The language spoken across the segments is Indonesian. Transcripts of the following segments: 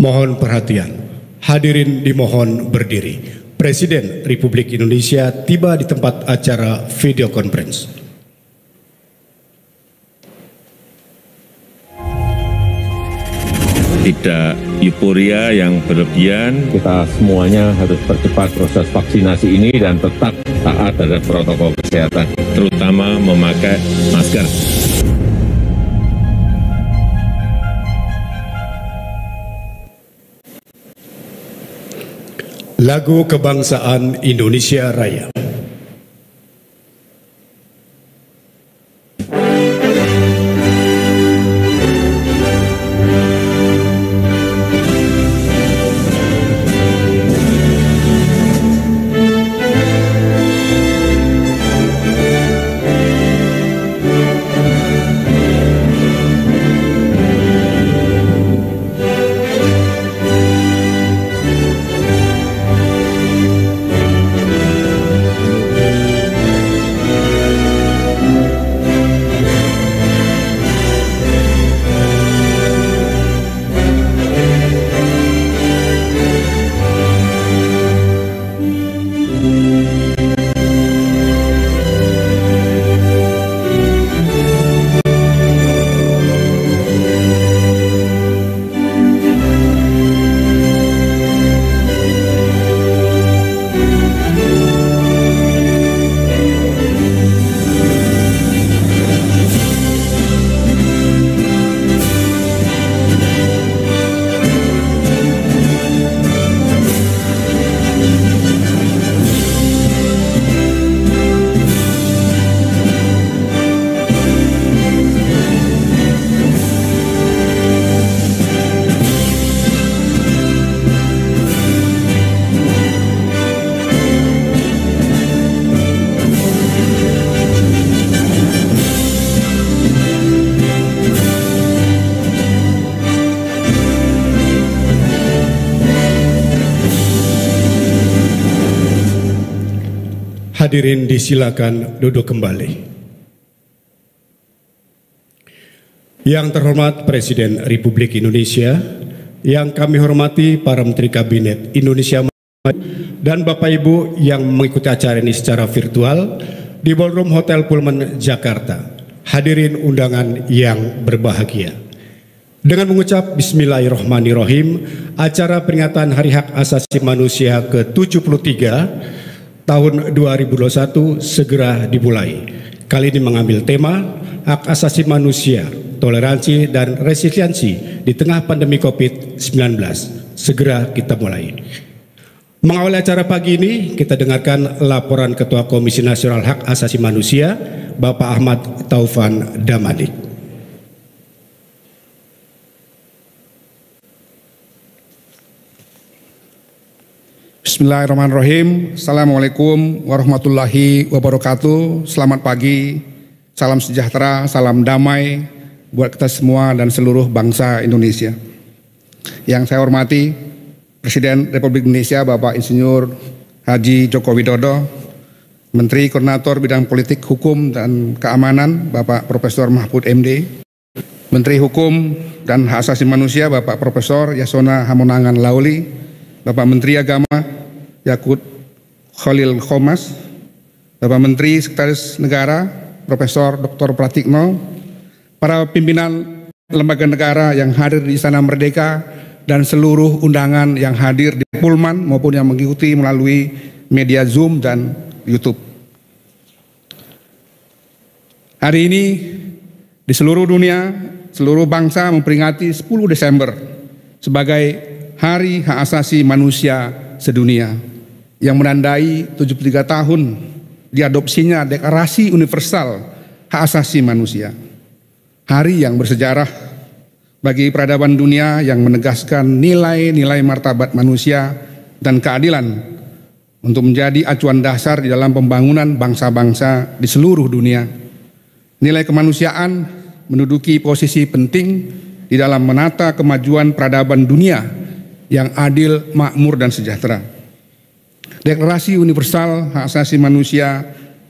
Mohon perhatian. Hadirin dimohon berdiri. Presiden Republik Indonesia tiba di tempat acara video conference. Tidak euforia yang berlebihan. Kita semuanya harus percepat proses vaksinasi ini dan tetap taat terhadap protokol kesehatan, Terutama memakai masker. Lagu Kebangsaan Indonesia Raya. Hadirin disilakan duduk kembali. Yang terhormat Presiden Republik Indonesia, yang kami hormati para Menteri Kabinet Indonesia Maju dan Bapak Ibu yang mengikuti acara ini secara virtual di Ballroom Hotel Pullman Jakarta. Hadirin undangan yang berbahagia. Dengan mengucap Bismillahirrahmanirrahim, acara peringatan Hari Hak Asasi Manusia ke-73 tahun 2021 segera dimulai. Kali ini mengambil tema Hak Asasi Manusia, Toleransi dan Resiliensi di tengah pandemi COVID-19. Segera kita mulai. Mengawali acara pagi ini, kita dengarkan laporan Ketua Komisi Nasional Hak Asasi Manusia, Bapak Ahmad Taufan Damanik. Bismillahirrahmanirrahim. Assalamualaikum warahmatullahi wabarakatuh. Selamat pagi, salam sejahtera, salam damai buat kita semua dan seluruh bangsa Indonesia. Yang saya hormati Presiden Republik Indonesia Bapak Insinyur Haji Joko Widodo, Menteri Koordinator Bidang Politik, Hukum dan Keamanan Bapak Profesor Mahfud MD, Menteri Hukum dan Hak Asasi Manusia Bapak Profesor Yasona Hamonangan Lauli, Bapak Menteri Agama Yakut Khalil Khomas, Bapak Menteri Sekretaris Negara Profesor Dr. Pratikno, para pimpinan lembaga negara yang hadir di Istana Merdeka, dan seluruh undangan yang hadir di Pullman maupun yang mengikuti melalui media Zoom dan YouTube. Hari ini di seluruh dunia, seluruh bangsa memperingati 10 Desember sebagai Hari Hak Asasi Manusia Sedunia yang menandai 73 tahun diadopsinya Deklarasi Universal Hak Asasi Manusia. Hari yang bersejarah bagi peradaban dunia yang menegaskan nilai-nilai martabat manusia dan keadilan untuk menjadi acuan dasar di dalam pembangunan bangsa-bangsa di seluruh dunia. Nilai kemanusiaan menduduki posisi penting di dalam menata kemajuan peradaban dunia yang adil, makmur, dan sejahtera. Deklarasi Universal Hak Asasi Manusia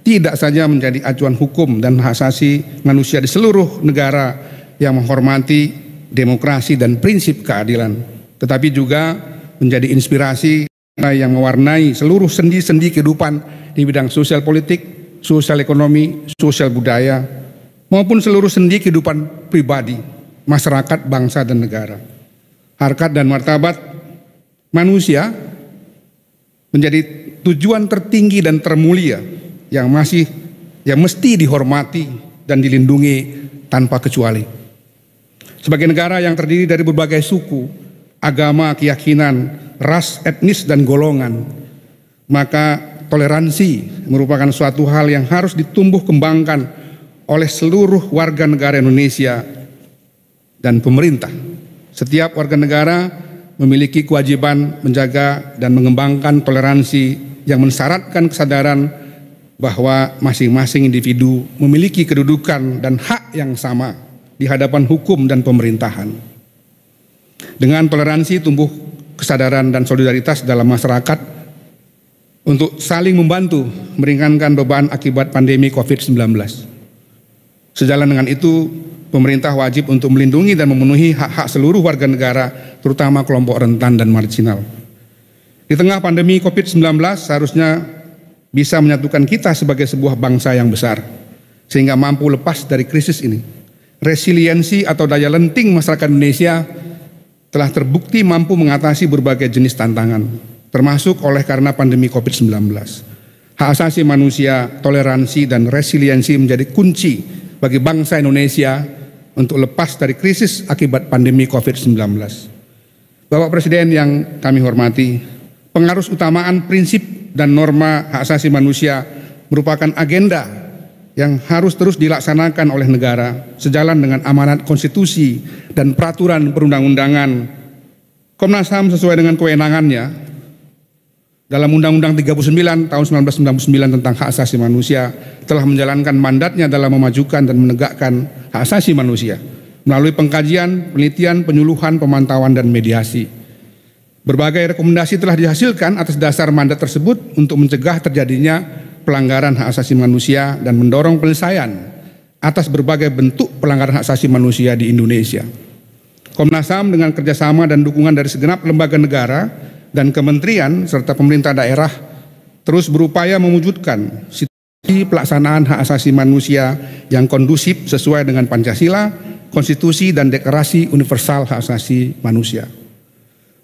tidak saja menjadi acuan hukum dan hak asasi manusia di seluruh negara yang menghormati demokrasi dan prinsip keadilan, tetapi juga menjadi inspirasi yang mewarnai seluruh sendi-sendi kehidupan di bidang sosial politik, sosial ekonomi, sosial budaya, maupun seluruh sendi kehidupan pribadi, masyarakat, bangsa, dan negara. Harkat dan martabat manusia menjadi tujuan tertinggi dan termulia yang mesti dihormati dan dilindungi tanpa kecuali. Sebagai negara yang terdiri dari berbagai suku, agama, keyakinan, ras, etnis, dan golongan, maka toleransi merupakan suatu hal yang harus ditumbuh kembangkan oleh seluruh warga negara Indonesia dan pemerintah. Setiap warga negara memiliki kewajiban menjaga dan mengembangkan toleransi yang mensyaratkan kesadaran bahwa masing-masing individu memiliki kedudukan dan hak yang sama di hadapan hukum dan pemerintahan. Dengan toleransi tumbuh kesadaran dan solidaritas dalam masyarakat untuk saling membantu meringankan beban akibat pandemi COVID-19. Sejalan dengan itu, pemerintah wajib untuk melindungi dan memenuhi hak-hak seluruh warga negara, terutama kelompok rentan dan marginal. Di tengah pandemi COVID-19 seharusnya bisa menyatukan kita sebagai sebuah bangsa yang besar, sehingga mampu lepas dari krisis ini. Resiliensi atau daya lenting masyarakat Indonesia telah terbukti mampu mengatasi berbagai jenis tantangan, termasuk oleh karena pandemi COVID-19. Hak asasi manusia, toleransi, dan resiliensi menjadi kunci bagi bangsa Indonesia untuk lepas dari krisis akibat pandemi COVID-19. Bapak Presiden yang kami hormati, pengarus utamaan prinsip dan norma hak asasi manusia merupakan agenda yang harus terus dilaksanakan oleh negara sejalan dengan amanat konstitusi dan peraturan perundang-undangan. Komnas HAM sesuai dengan kewenangannya dalam Undang-Undang 39 tahun 1999 tentang hak asasi manusia telah menjalankan mandatnya dalam memajukan dan menegakkan hak asasi manusia melalui pengkajian, penelitian, penyuluhan, pemantauan, dan mediasi. Berbagai rekomendasi telah dihasilkan atas dasar mandat tersebut untuk mencegah terjadinya pelanggaran hak asasi manusia dan mendorong penyelesaian atas berbagai bentuk pelanggaran hak asasi manusia di Indonesia. Komnas HAM dengan kerjasama dan dukungan dari segenap lembaga negara dan kementerian serta pemerintah daerah terus berupaya mewujudkan situasi pelaksanaan hak asasi manusia yang kondusif sesuai dengan Pancasila, Konstitusi, dan Deklarasi Universal Hak Asasi Manusia.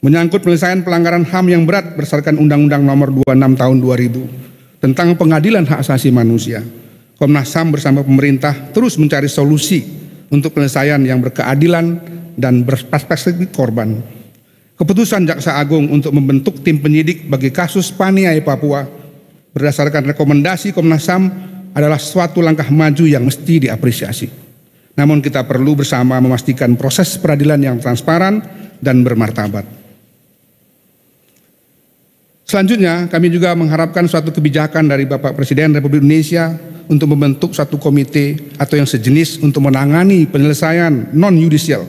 Menyangkut penyelesaian pelanggaran HAM yang berat berdasarkan Undang-Undang Nomor 26 Tahun 2000 tentang pengadilan hak asasi manusia, Komnas HAM bersama pemerintah terus mencari solusi untuk penyelesaian yang berkeadilan dan berperspektif korban. Keputusan Jaksa Agung untuk membentuk tim penyidik bagi kasus Paniai Papua berdasarkan rekomendasi Komnas HAM adalah suatu langkah maju yang mesti diapresiasi. Namun kita perlu bersama memastikan proses peradilan yang transparan dan bermartabat. Selanjutnya, kami juga mengharapkan suatu kebijakan dari Bapak Presiden Republik Indonesia untuk membentuk suatu komite atau yang sejenis untuk menangani penyelesaian non-yudisial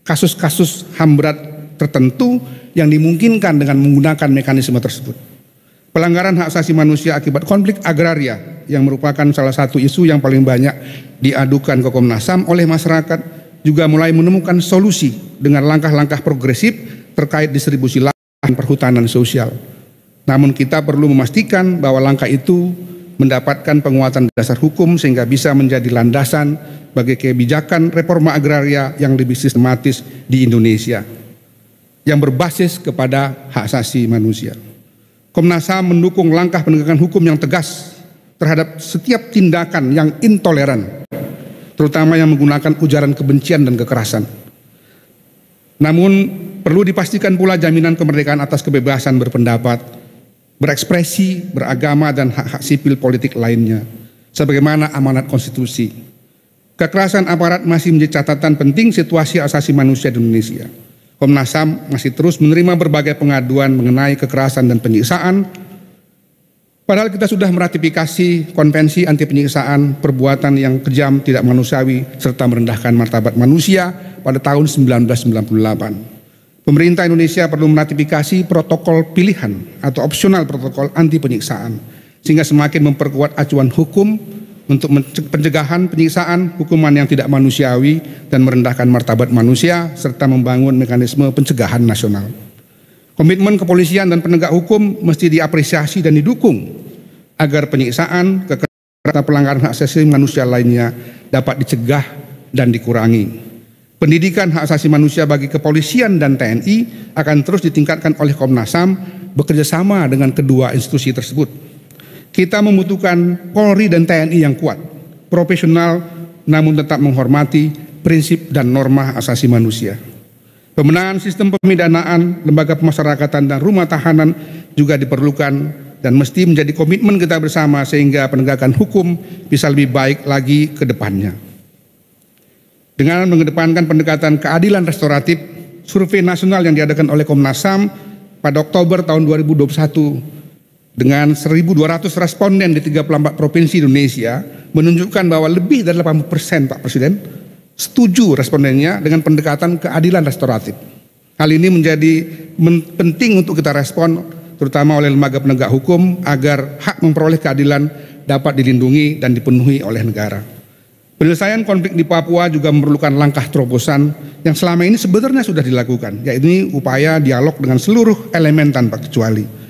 kasus-kasus HAM berat tertentu yang dimungkinkan dengan menggunakan mekanisme tersebut. Pelanggaran hak asasi manusia akibat konflik agraria yang merupakan salah satu isu yang paling banyak diadukan ke Komnas HAM oleh masyarakat juga mulai menemukan solusi dengan langkah-langkah progresif terkait distribusi lahan perhutanan sosial. Namun kita perlu memastikan bahwa langkah itu mendapatkan penguatan dasar hukum sehingga bisa menjadi landasan bagi kebijakan reforma agraria yang lebih sistematis di Indonesia yang berbasis kepada hak asasi manusia. Komnas HAM mendukung langkah penegakan hukum yang tegas terhadap setiap tindakan yang intoleran, terutama yang menggunakan ujaran kebencian dan kekerasan. Namun perlu dipastikan pula jaminan kemerdekaan atas kebebasan berpendapat, berekspresi, beragama, dan hak-hak sipil politik lainnya, sebagaimana amanat konstitusi. Kekerasan aparat masih menjadi catatan penting situasi asasi manusia di Indonesia. Komnas HAM masih terus menerima berbagai pengaduan mengenai kekerasan dan penyiksaan, padahal kita sudah meratifikasi Konvensi Anti Penyiksaan Perbuatan yang Kejam, Tidak Manusiawi, serta merendahkan martabat manusia pada tahun 1998. Pemerintah Indonesia perlu meratifikasi protokol pilihan atau opsional protokol anti penyiksaan, sehingga semakin memperkuat acuan hukum untuk pencegahan penyiksaan, hukuman yang tidak manusiawi dan merendahkan martabat manusia, serta membangun mekanisme pencegahan nasional. Komitmen kepolisian dan penegak hukum mesti diapresiasi dan didukung agar penyiksaan, kekerasan, pelanggaran hak asasi manusia lainnya dapat dicegah dan dikurangi. Pendidikan hak asasi manusia bagi kepolisian dan TNI akan terus ditingkatkan oleh Komnas HAM bekerjasama dengan kedua institusi tersebut. Kita membutuhkan Polri dan TNI yang kuat, profesional namun tetap menghormati prinsip dan norma hak asasi manusia. Pembenahan sistem pemidanaan, lembaga pemasyarakatan dan rumah tahanan juga diperlukan dan mesti menjadi komitmen kita bersama sehingga penegakan hukum bisa lebih baik lagi ke depannya. Dengan mengedepankan pendekatan keadilan restoratif, survei nasional yang diadakan oleh Komnas HAM pada Oktober tahun 2021 dengan 1.200 responden di 34 provinsi Indonesia menunjukkan bahwa lebih dari 80% Pak Presiden setuju respondennya dengan pendekatan keadilan restoratif. Hal ini menjadi penting untuk kita respon terutama oleh lembaga penegak hukum agar hak memperoleh keadilan dapat dilindungi dan dipenuhi oleh negara. Penyelesaian konflik di Papua juga memerlukan langkah terobosan yang selama ini sebenarnya sudah dilakukan, yaitu upaya dialog dengan seluruh elemen tanpa kecuali.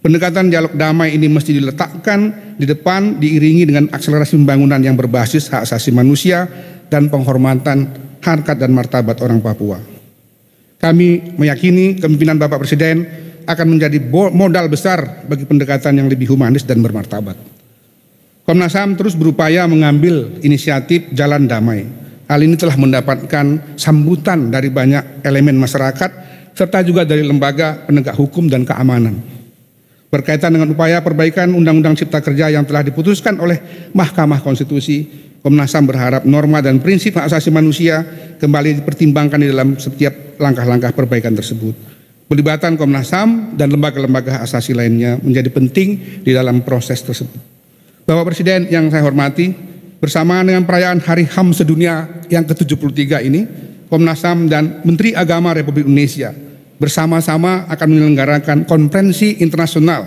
Pendekatan dialog damai ini mesti diletakkan di depan diiringi dengan akselerasi pembangunan yang berbasis hak asasi manusia dan penghormatan harkat dan martabat orang Papua. Kami meyakini kepemimpinan Bapak Presiden akan menjadi modal besar bagi pendekatan yang lebih humanis dan bermartabat. Komnas HAM terus berupaya mengambil inisiatif jalan damai. Hal ini telah mendapatkan sambutan dari banyak elemen masyarakat serta juga dari lembaga penegak hukum dan keamanan. Berkaitan dengan upaya perbaikan Undang-Undang Cipta Kerja yang telah diputuskan oleh Mahkamah Konstitusi, Komnas HAM berharap norma dan prinsip hak asasi manusia kembali dipertimbangkan di dalam setiap langkah-langkah perbaikan tersebut. Pelibatan Komnas HAM dan lembaga-lembaga hak asasi lainnya menjadi penting di dalam proses tersebut. Bapak Presiden yang saya hormati, bersamaan dengan perayaan Hari HAM Sedunia yang ke-73 ini, Komnas HAM dan Menteri Agama Republik Indonesia bersama-sama akan menyelenggarakan konferensi internasional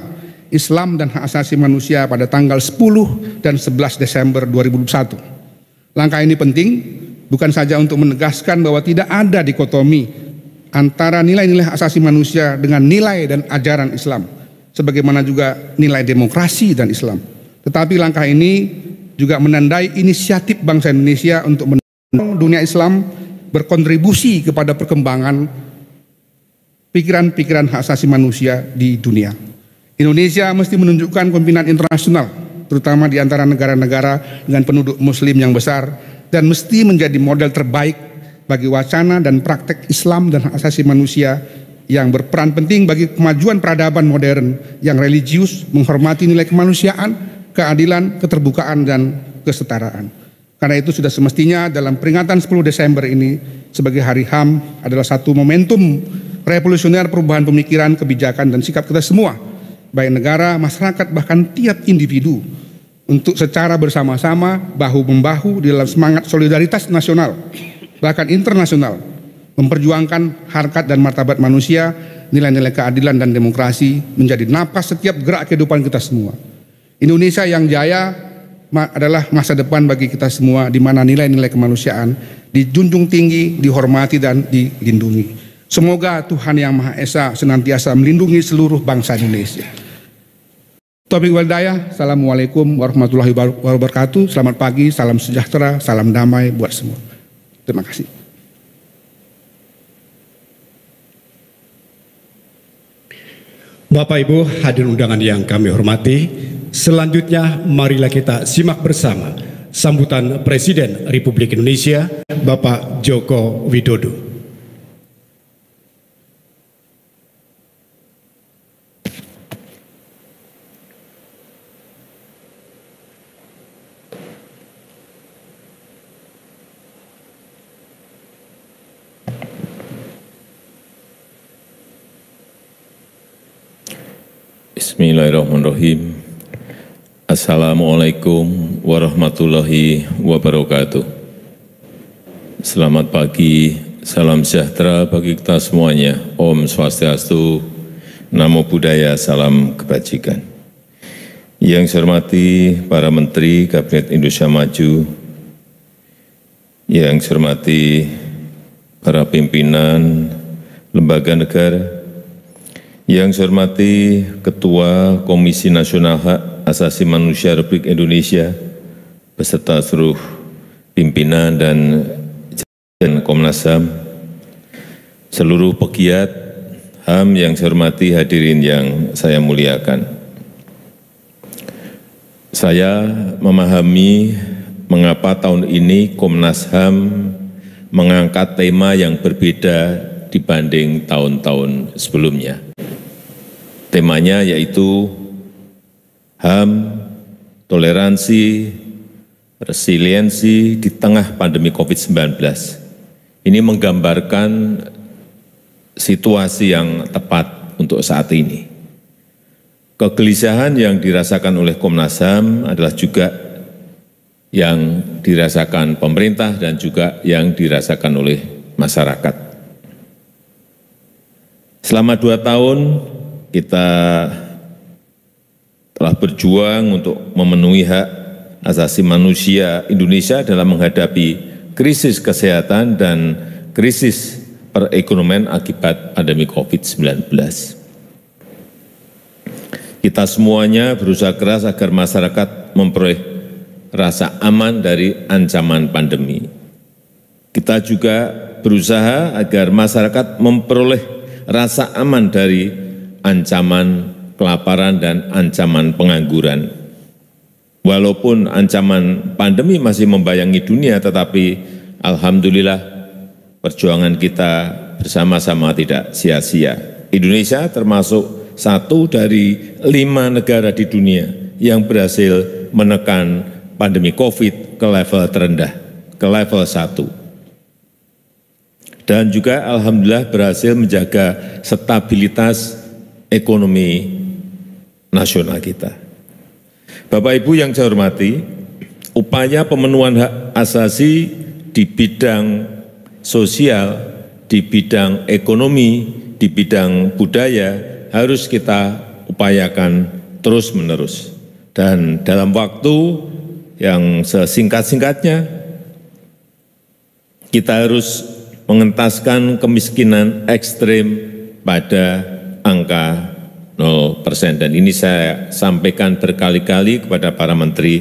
Islam dan hak asasi manusia pada tanggal 10 dan 11 Desember 2021. Langkah ini penting bukan saja untuk menegaskan bahwa tidak ada dikotomi antara nilai-nilai hak asasi manusia dengan nilai dan ajaran Islam, sebagaimana juga nilai demokrasi dan Islam. Tetapi langkah ini juga menandai inisiatif bangsa Indonesia untuk mendorong dunia Islam berkontribusi kepada perkembangan pikiran-pikiran hak asasi manusia di dunia. Indonesia mesti menunjukkan kepemimpinan internasional, terutama di antara negara-negara dengan penduduk muslim yang besar, dan mesti menjadi model terbaik bagi wacana dan praktek Islam dan hak asasi manusia yang berperan penting bagi kemajuan peradaban modern yang religius, menghormati nilai kemanusiaan, keadilan, keterbukaan, dan kesetaraan. Karena itu sudah semestinya dalam peringatan 10 Desember ini sebagai Hari HAM adalah satu momentum revolusioner perubahan pemikiran, kebijakan, dan sikap kita semua, baik negara, masyarakat, bahkan tiap individu, untuk secara bersama-sama, bahu-membahu di dalam semangat solidaritas nasional, bahkan internasional, memperjuangkan harkat dan martabat manusia, nilai-nilai keadilan dan demokrasi menjadi napas setiap gerak kehidupan kita semua. Indonesia yang jaya adalah masa depan bagi kita semua, di mana nilai-nilai kemanusiaan dijunjung tinggi, dihormati, dan dilindungi. Semoga Tuhan Yang Maha Esa senantiasa melindungi seluruh bangsa Indonesia. Taufiq wal hidayah. Assalamualaikum warahmatullahi wabarakatuh. Selamat pagi, salam sejahtera, salam damai buat semua. Terima kasih. Bapak Ibu hadirin undangan yang kami hormati, selanjutnya marilah kita simak bersama sambutan Presiden Republik Indonesia Bapak Joko Widodo. Bismillahirrahmanirrahim. Assalamualaikum warahmatullahi wabarakatuh. Selamat pagi, salam sejahtera bagi kita semuanya. Om Swastiastu, Namo Buddhaya, salam kebajikan. Yang saya hormati para Menteri Kabinet Indonesia Maju, yang saya hormati para pimpinan lembaga negara, yang saya hormati Ketua Komisi Nasional Hak Asasi Manusia Republik Indonesia, beserta seluruh pimpinan dan jajaran Komnas HAM, seluruh pegiat HAM yang saya hormati, hadirin yang saya muliakan. Saya memahami mengapa tahun ini Komnas HAM mengangkat tema yang berbeda dibanding tahun-tahun sebelumnya. Temanya yaitu HAM, toleransi, resiliensi di tengah pandemi COVID-19. Ini menggambarkan situasi yang tepat untuk saat ini. Kegelisahan yang dirasakan oleh Komnas HAM adalah juga yang dirasakan pemerintah dan juga yang dirasakan oleh masyarakat. Selama 2 tahun kita telah berjuang untuk memenuhi hak asasi manusia Indonesia dalam menghadapi krisis kesehatan dan krisis perekonomian akibat pandemi COVID-19. Kita semuanya berusaha keras agar masyarakat memperoleh rasa aman dari ancaman pandemi. Kita juga berusaha agar masyarakat memperoleh rasa aman dari ancaman kelaparan dan ancaman pengangguran. Walaupun ancaman pandemi masih membayangi dunia, tetapi alhamdulillah perjuangan kita bersama-sama tidak sia-sia. Indonesia termasuk 1 dari 5 negara di dunia yang berhasil menekan pandemi COVID ke level terendah, ke level 1. Dan juga alhamdulillah berhasil menjaga stabilitas ekonomi nasional kita. Bapak Ibu yang saya hormati, upaya pemenuhan hak asasi di bidang sosial, di bidang ekonomi, di bidang budaya harus kita upayakan terus-menerus. Dan dalam waktu yang sesingkat-singkatnya, kita harus mengentaskan kemiskinan ekstrim pada angka 0%. Dan ini saya sampaikan berkali-kali kepada para menteri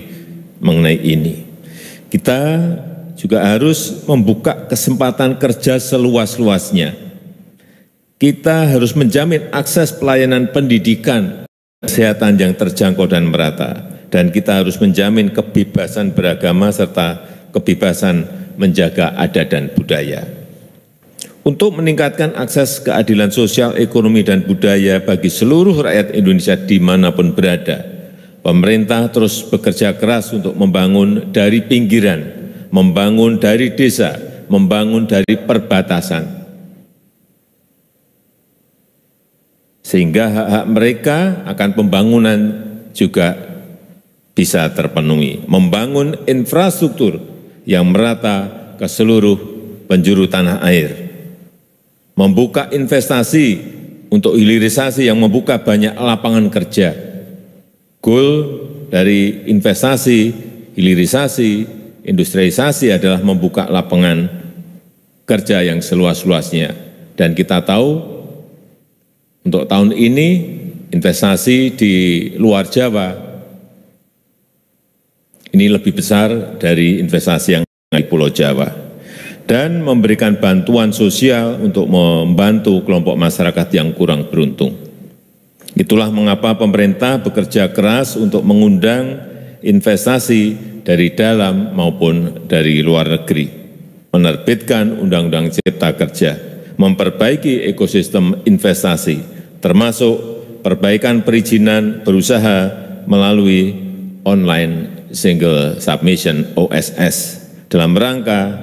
mengenai ini. Kita juga harus membuka kesempatan kerja seluas-luasnya. Kita harus menjamin akses pelayanan pendidikan, kesehatan yang terjangkau dan merata. Dan kita harus menjamin kebebasan beragama serta kebebasan menjaga adat dan budaya. Untuk meningkatkan akses keadilan sosial, ekonomi, dan budaya bagi seluruh rakyat Indonesia dimanapun berada, pemerintah terus bekerja keras untuk membangun dari pinggiran, membangun dari desa, membangun dari perbatasan. Sehingga hak-hak mereka akan pembangunan juga bisa terpenuhi. Membangun infrastruktur yang merata ke seluruh penjuru tanah air. Membuka investasi untuk hilirisasi yang membuka banyak lapangan kerja. Goal dari investasi, hilirisasi, industrialisasi adalah membuka lapangan kerja yang seluas-luasnya. Dan kita tahu untuk tahun ini investasi di luar Jawa ini lebih besar dari investasi yang di Pulau Jawa, dan memberikan bantuan sosial untuk membantu kelompok masyarakat yang kurang beruntung. Itulah mengapa pemerintah bekerja keras untuk mengundang investasi dari dalam maupun dari luar negeri, menerbitkan Undang-Undang Cipta Kerja, memperbaiki ekosistem investasi, termasuk perbaikan perizinan berusaha melalui online single submission OSS dalam rangka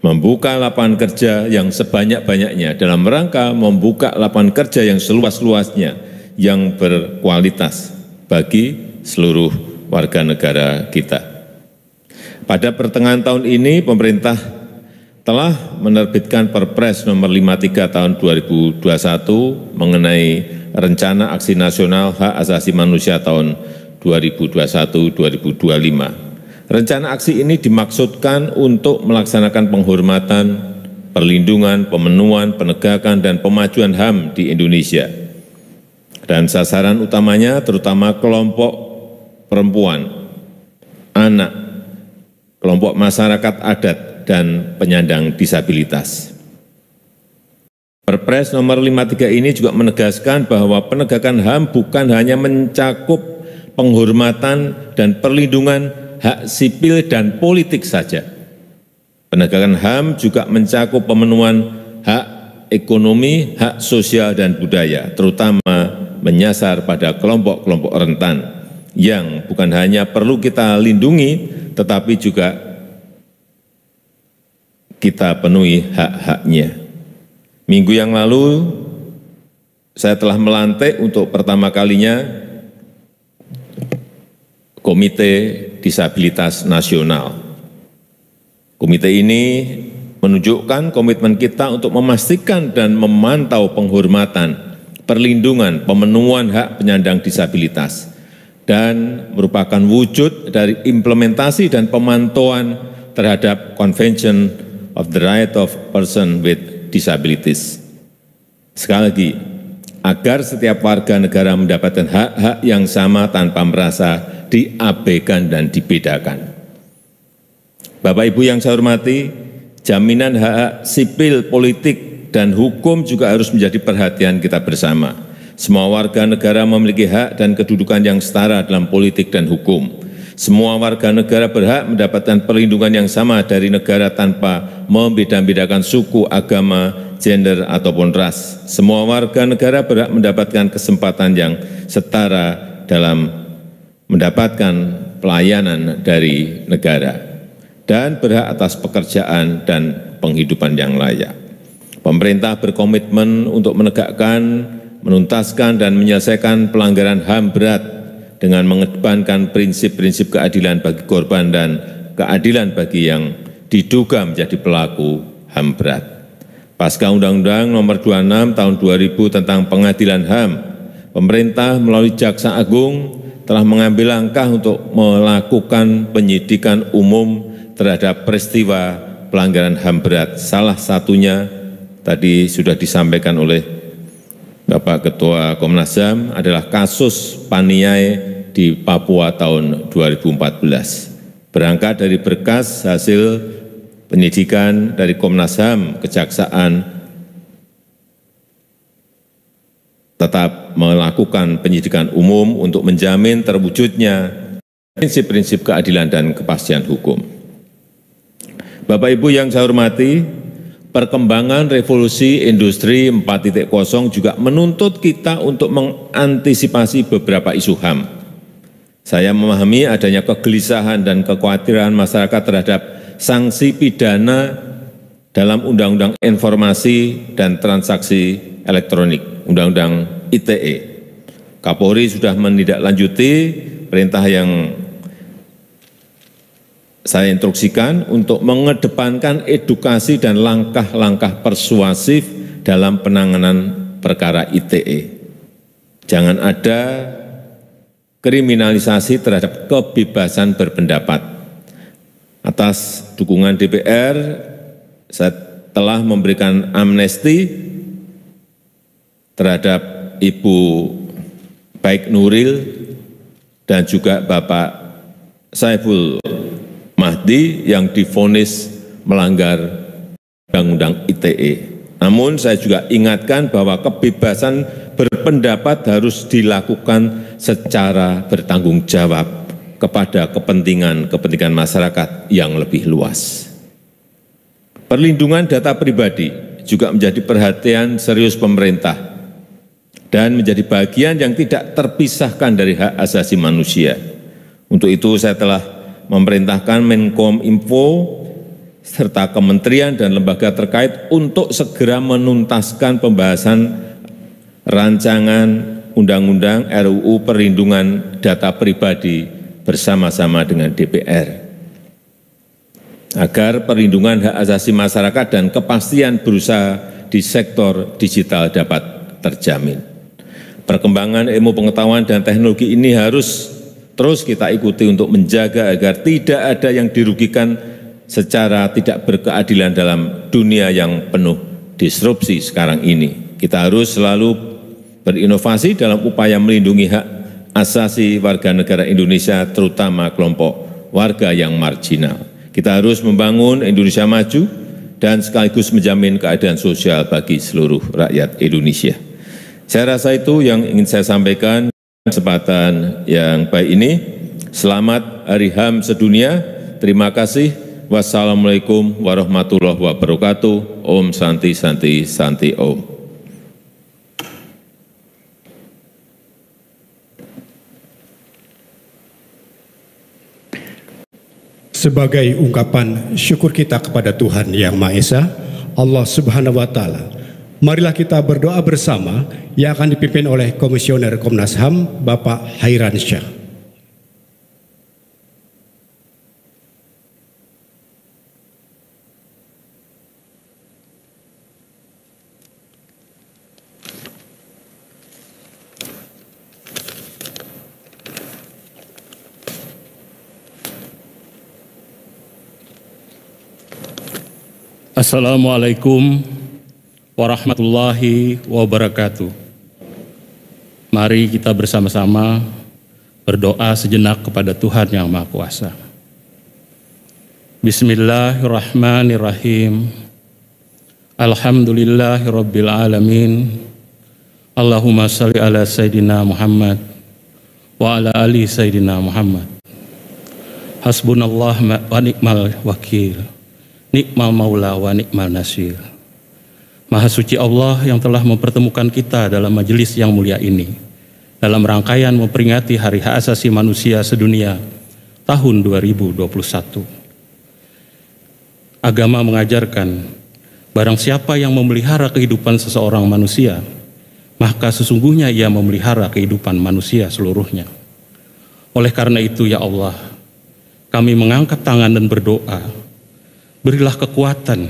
membuka lapangan kerja yang sebanyak-banyaknya, dalam rangka membuka lapangan kerja yang seluas-luasnya, yang berkualitas bagi seluruh warga negara kita. Pada pertengahan tahun ini, pemerintah telah menerbitkan Perpres nomor 53 tahun 2021 mengenai Rencana Aksi Nasional Hak Asasi Manusia tahun 2021-2025. Rencana aksi ini dimaksudkan untuk melaksanakan penghormatan, perlindungan, pemenuhan, penegakan, dan pemajuan HAM di Indonesia. Dan sasaran utamanya terutama kelompok perempuan, anak, kelompok masyarakat adat, dan penyandang disabilitas. Perpres nomor 53 ini juga menegaskan bahwa penegakan HAM bukan hanya mencakup penghormatan dan perlindungan hak sipil dan politik saja. Penegakan HAM juga mencakup pemenuhan hak ekonomi, hak sosial dan budaya, terutama menyasar pada kelompok-kelompok rentan yang bukan hanya perlu kita lindungi, tetapi juga kita penuhi hak-haknya. Minggu yang lalu, saya telah melantik untuk pertama kalinya Komite Disabilitas Nasional. Komite ini menunjukkan komitmen kita untuk memastikan dan memantau penghormatan, perlindungan, pemenuhan hak penyandang disabilitas, dan merupakan wujud dari implementasi dan pemantauan terhadap Convention of the Right of Person with Disabilities. Sekali lagi, agar setiap warga negara mendapatkan hak-hak yang sama tanpa merasa diabaikan dan dibedakan. Bapak Ibu yang saya hormati, jaminan hak-hak sipil, politik, dan hukum juga harus menjadi perhatian kita bersama. Semua warga negara memiliki hak dan kedudukan yang setara dalam politik dan hukum. Semua warga negara berhak mendapatkan perlindungan yang sama dari negara tanpa membeda-bedakan suku, agama, gender, ataupun ras. Semua warga negara berhak mendapatkan kesempatan yang setara dalam mendapatkan pelayanan dari negara dan berhak atas pekerjaan dan penghidupan yang layak. Pemerintah berkomitmen untuk menegakkan, menuntaskan, dan menyelesaikan pelanggaran HAM berat dengan mengedepankan prinsip-prinsip keadilan bagi korban dan keadilan bagi yang diduga menjadi pelaku HAM berat. Pasca Undang-Undang Nomor 26 Tahun 2000 tentang Pengadilan HAM, pemerintah melalui Jaksa Agung telah mengambil langkah untuk melakukan penyidikan umum terhadap peristiwa pelanggaran HAM berat. Salah satunya tadi sudah disampaikan oleh Bapak Ketua Komnas HAM adalah kasus Paniai di Papua tahun 2014. Berangkat dari berkas hasil penyidikan dari Komnas HAM, Kejaksaan tetap melakukan penyidikan umum untuk menjamin terwujudnya prinsip-prinsip keadilan dan kepastian hukum. Bapak Ibu yang saya hormati, perkembangan revolusi industri 4.0 juga menuntut kita untuk mengantisipasi beberapa isu HAM. Saya memahami adanya kegelisahan dan kekhawatiran masyarakat terhadap sanksi pidana dalam Undang-Undang Informasi dan Transaksi Elektronik, Undang-Undang ITE. Kapolri sudah menindaklanjuti perintah yang saya instruksikan untuk mengedepankan edukasi dan langkah-langkah persuasif dalam penanganan perkara ITE. Jangan ada kriminalisasi terhadap kebebasan berpendapat. Atas dukungan DPR, saya telah memberikan amnesti terhadap Ibu Baik Nuril dan juga Bapak Saiful Mahdi yang divonis melanggar Undang-Undang ITE. Namun saya juga ingatkan bahwa kebebasan berpendapat harus dilakukan secara bertanggung jawab kepada kepentingan masyarakat yang lebih luas. Perlindungan data pribadi juga menjadi perhatian serius pemerintah dan menjadi bagian yang tidak terpisahkan dari hak asasi manusia. Untuk itu saya telah memerintahkan Menkominfo serta kementerian dan lembaga terkait untuk segera menuntaskan pembahasan rancangan Undang-Undang RUU Perlindungan Data Pribadi bersama-sama dengan DPR. agar perlindungan hak asasi masyarakat dan kepastian berusaha di sektor digital dapat terjamin. Perkembangan ilmu pengetahuan dan teknologi ini harus terus kita ikuti untuk menjaga agar tidak ada yang dirugikan secara tidak berkeadilan dalam dunia yang penuh disrupsi sekarang ini. Kita harus selalu berinovasi dalam upaya melindungi hak asasi warga negara Indonesia, terutama kelompok warga yang marginal. Kita harus membangun Indonesia maju dan sekaligus menjamin keadaan sosial bagi seluruh rakyat Indonesia. Saya rasa itu yang ingin saya sampaikan. Kesempatan yang baik ini, selamat Hari HAM sedunia. Terima kasih. Wassalamualaikum warahmatullahi wabarakatuh. Om Santi Santi Santi Om. Sebagai ungkapan syukur kita kepada Tuhan Yang Maha Esa, Allah Subhanahu wa Ta'ala, marilah kita berdoa bersama yang akan dipimpin oleh Komisioner Komnas HAM, Bapak Hairan Syah. Assalamualaikum warahmatullahi wabarakatuh. Mari kita bersama-sama berdoa sejenak kepada Tuhan Yang Maha Kuasa. Bismillahirrahmanirrahim. Alhamdulillahirabbil alamin. Allahumma shalli ala Sayyidina Muhammad wa ala ali Sayyidina Muhammad. Hasbunallah wa ni'mal wakil. Nikmal maula wa nikmal nasir. Maha suci Allah yang telah mempertemukan kita dalam majelis yang mulia ini dalam rangkaian memperingati Hari Hak Asasi Manusia Sedunia tahun 2021. Agama mengajarkan barang siapa yang memelihara kehidupan seseorang manusia, maka sesungguhnya ia memelihara kehidupan manusia seluruhnya. Oleh karena itu ya Allah, kami mengangkat tangan dan berdoa, berilah kekuatan,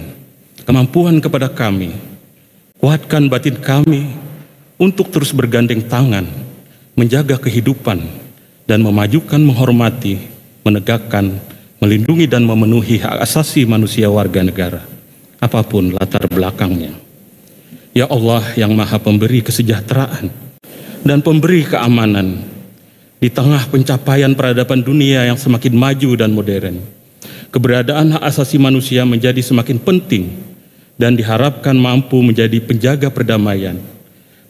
kemampuan kepada kami, kuatkan batin kami untuk terus bergandeng tangan, menjaga kehidupan, dan memajukan, menghormati, menegakkan, melindungi, dan memenuhi hak asasi manusia warga negara, apapun latar belakangnya. Ya Allah yang Maha Pemberi kesejahteraan dan pemberi keamanan, di tengah pencapaian peradaban dunia yang semakin maju dan modern, keberadaan hak asasi manusia menjadi semakin penting dan diharapkan mampu menjadi penjaga perdamaian,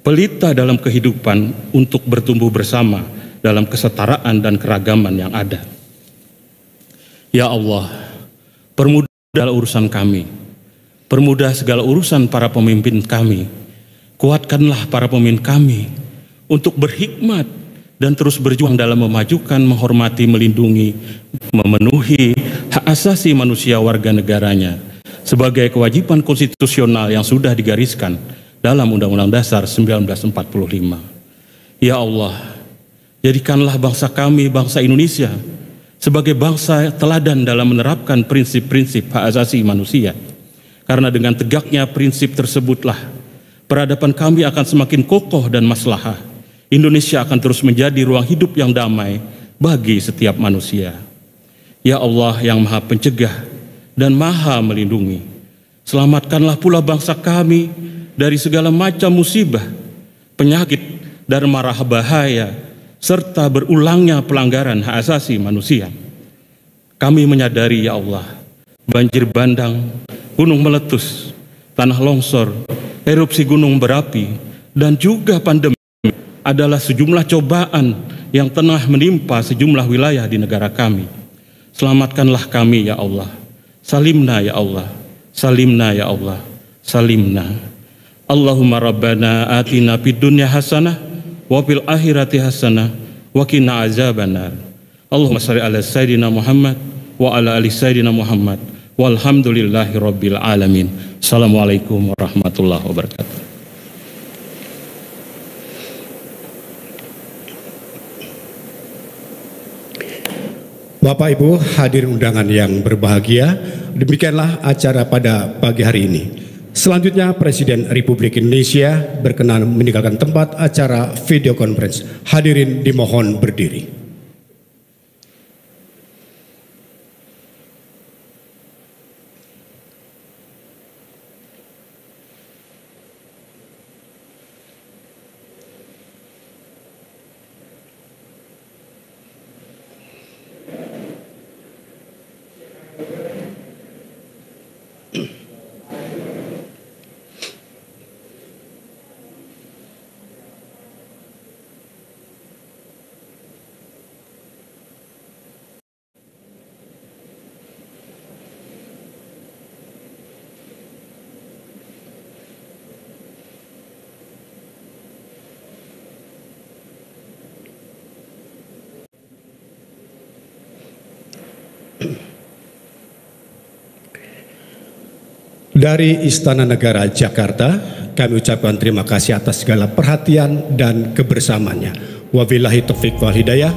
pelita dalam kehidupan untuk bertumbuh bersama dalam kesetaraan dan keragaman yang ada. Ya Allah, permudah segala urusan kami, permudah segala urusan para pemimpin kami, kuatkanlah para pemimpin kami untuk berhikmat dan terus berjuang dalam memajukan, menghormati, melindungi, memenuhi hak asasi manusia warga negaranya sebagai kewajiban konstitusional yang sudah digariskan dalam Undang-Undang Dasar 1945. Ya Allah, jadikanlah bangsa kami, bangsa Indonesia, sebagai bangsa teladan dalam menerapkan prinsip-prinsip hak asasi manusia. Karena dengan tegaknya prinsip tersebutlah peradaban kami akan semakin kokoh dan maslahah. Indonesia akan terus menjadi ruang hidup yang damai bagi setiap manusia. Ya Allah yang Maha Pencegah dan Maha Melindungi, selamatkanlah pula bangsa kami dari segala macam musibah, penyakit, dan mara bahaya, serta berulangnya pelanggaran hak asasi manusia. Kami menyadari ya Allah, banjir bandang, gunung meletus, tanah longsor, erupsi gunung berapi, dan juga pandemi adalah sejumlah cobaan yang tengah menimpa sejumlah wilayah di negara kami. Selamatkanlah kami ya Allah. Salimna ya Allah. Salimna ya Allah. Salimna. Allahumma rabbana atina fid dunya hasanah wa fil akhirati hasanah wa qina azabannar. Allahumma shalli ala Sayyidina Muhammad wa ala ali Sayyidina Muhammad walhamdulillahi rabbil alamin. Assalamualaikum warahmatullahi wabarakatuh. Bapak Ibu hadirin undangan yang berbahagia, demikianlah acara pada pagi hari ini. Selanjutnya Presiden Republik Indonesia berkenan meninggalkan tempat acara video conference. Hadirin dimohon berdiri. Dari Istana Negara Jakarta, kami ucapkan terima kasih atas segala perhatian dan kebersamaannya. Wabillahi taufiq wal hidayah.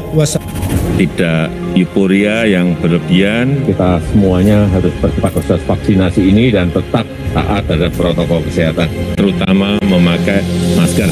Tidak euforia yang berlebihan, kita semuanya harus percepat proses vaksinasi ini dan tetap taat terhadap protokol kesehatan, terutama memakai masker.